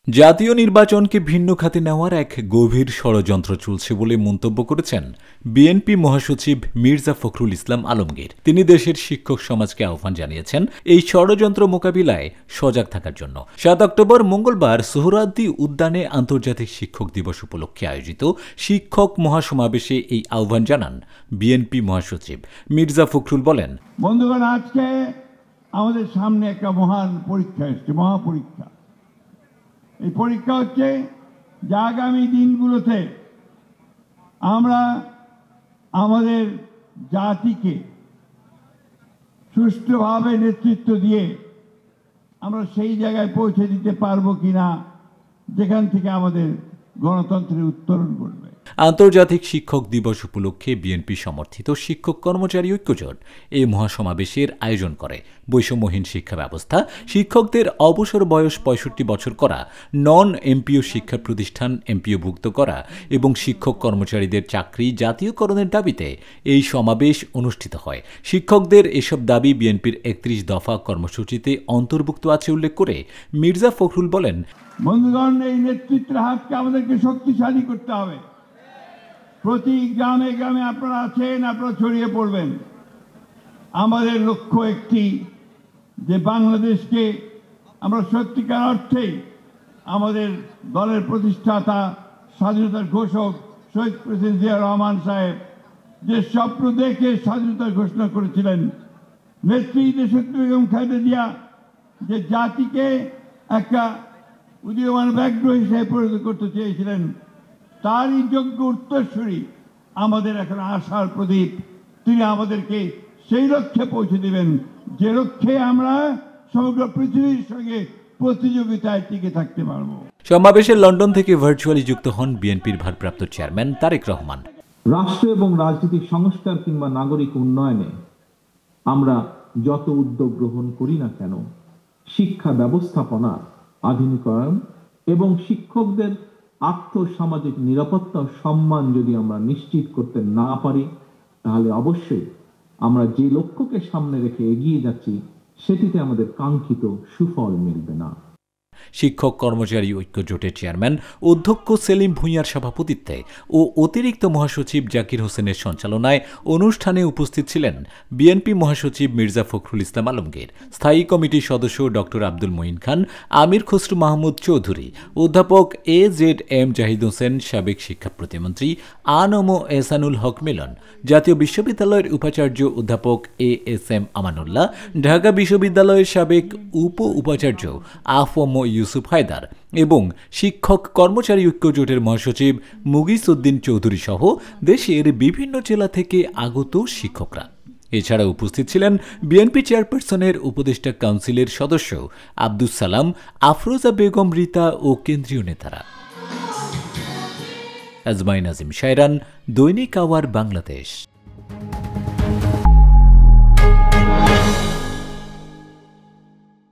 জাতীয় নির্বাচনকে ভিন্ন খাতে নেওয়ার এক গভীর ষড়যন্ত্র চলছে বলে মন্তব্য করেছেন বিএনপি মহাসচিব মির্জা ফখরুল ইসলাম আলমগীর। তিনি দেশের শিক্ষক সমাজকে আহ্বান জানিয়েছেন এই ষড়যন্ত্র মোকাবিলায় সজাগ থাকার জন্য। ৭ অক্টোবর মঙ্গলবার সোহরাওয়ার্দী উদ্যানে আন্তর্জাতিক শিক্ষক দিবস উপলক্ষে আয়োজিত শিক্ষক মহাসমাবেশে এই আহ্বান জানান বিএনপি মহাসচিব। মির্জা ফখরুল বলেন, বন্ধুগণ, আজকে আমাদের সামনে একটা মহান পরীক্ষা এসছে, মহাপরীক্ষা। এই পরীক্ষা হচ্ছে যে আগামী দিনগুলোতে আমরা আমাদের জাতিকে সুষ্ঠুভাবে নেতৃত্ব দিয়ে আমরা সেই জায়গায় পৌঁছে দিতে পারবো কিনা যেখান থেকে আমাদের গণতন্ত্রের উত্তরণ ঘটবে। আন্তর্জাতিক শিক্ষক দিবস উপলক্ষে বিএনপি সমর্থিত শিক্ষক কর্মচারী ঐক্যজোট এই মহাসমাবেশের আয়োজন করে। বৈষম্যহীন শিক্ষা ব্যবস্থা, শিক্ষকদের অবসর বয়স ৬৫ বছর করা, নন এমপিও শিক্ষা প্রতিষ্ঠান এমপিওভুক্ত করা এবং শিক্ষক কর্মচারীদের চাকরি জাতীয়করণের দাবিতে এই সমাবেশ অনুষ্ঠিত হয়। শিক্ষকদের এসব দাবি বিএনপির ৩১ দফা কর্মসূচিতে অন্তর্ভুক্ত আছে উল্লেখ করে মির্জা ফখরুল বলেন, বন্ধুগণ, এই নেতৃত্বের হাতকে আমাদেরকে শক্তিশালী করতে হবে। প্রতি গ্রামে গ্রামে আপনারা আছেন, আপনারা ছড়িয়ে পড়বেন। আমাদের লক্ষ্য একটি, যে বাংলাদেশকে আমরা সত্যিকার অর্থে আমাদের দলের প্রতিষ্ঠাতা, স্বাধীনতার ঘোষক শহীদ প্রেসিডেন্ট জিয়া রহমান সাহেব যে স্বপ্ন দেখে স্বাধীনতার ঘোষণা করেছিলেন, নেত্রী দেশনেত্রী বেগম খালেদা জিয়া যে জাতিকে একটা উদীয়মান ব্যাঘ্র হিসেবে পরিণত করতে চেয়েছিলেন, তারই যোগ্য উত্তরসূরি আমাদের এখন আশার প্রদীপ। তিনি আমাদেরকে সেই লক্ষ্যে পৌঁছে দেবেন যে লক্ষ্যে আমরা সমগ্র পৃথিবীর সঙ্গে প্রতিযোগিতায় টিকে থাকতে পারব। সমাবেশে লন্ডন থেকে ভার্চুয়ালি যুক্ত হন বিএনপির ভারপ্রাপ্ত চেয়ারম্যান তারেক রহমান। রাষ্ট্র এবং রাজনৈতিক সংস্কার কিংবা নাগরিক উন্নয়নে আমরা যত উদ্যোগ গ্রহণ করি না কেন, শিক্ষা ব্যবস্থাপনা আধুনিকায়ন এবং শিক্ষকদের আর্থসামাজিক নিরাপত্তা সম্মান যদি আমরা নিশ্চিত করতে না পারি, তাহলে অবশ্যই আমরা যে লক্ষ্যকে সামনে রেখে এগিয়ে যাচ্ছি সেটিতে আমাদের কাঙ্ক্ষিত সুফল মিলবে না। শিক্ষক কর্মচারী ঐক্যজোটের চেয়ারম্যান অধ্যক্ষ সেলিম ভূঁইয়ার সভাপতিত্বে ও অতিরিক্ত মহাসচিব জাকির হোসেনের সঞ্চালনায় অনুষ্ঠানে উপস্থিত ছিলেন বিএনপি মহাসচিব মির্জা ফখরুল ইসলাম আলমগীর, স্থায়ী কমিটির সদস্য ডক্টর আব্দুল মঈন খান, আমির খসরু মাহমুদ চৌধুরী, অধ্যাপক AZM জাহিদ হোসেন, সাবেক শিক্ষা প্রতিমন্ত্রী আ.ন.ম এহসানুল হক মিলন, জাতীয় বিশ্ববিদ্যালয়ের উপাচার্য অধ্যাপক ASM আমানুল্লাহ, ঢাকা বিশ্ববিদ্যালয়ের সাবেক উপাচার্য আ.ফ.ম ইউসুফ হায়দার এবং শিক্ষক কর্মচারী ঐক্যজোটের মহাসচিব মুগিস উদ্দিন চৌধুরী সহ দেশের বিভিন্ন জেলা থেকে আগত শিক্ষকরা। এছাড়া উপস্থিত ছিলেন বিএনপি চেয়ারপারসনের উপদেষ্টা কাউন্সিলের সদস্য আব্দুস সালাম, আফরোজা বেগম রীতা ও কেন্দ্রীয় নেতারা। আজমাইন আজিম শায়রান, দৈনিক আওয়ার, বাংলাদেশ।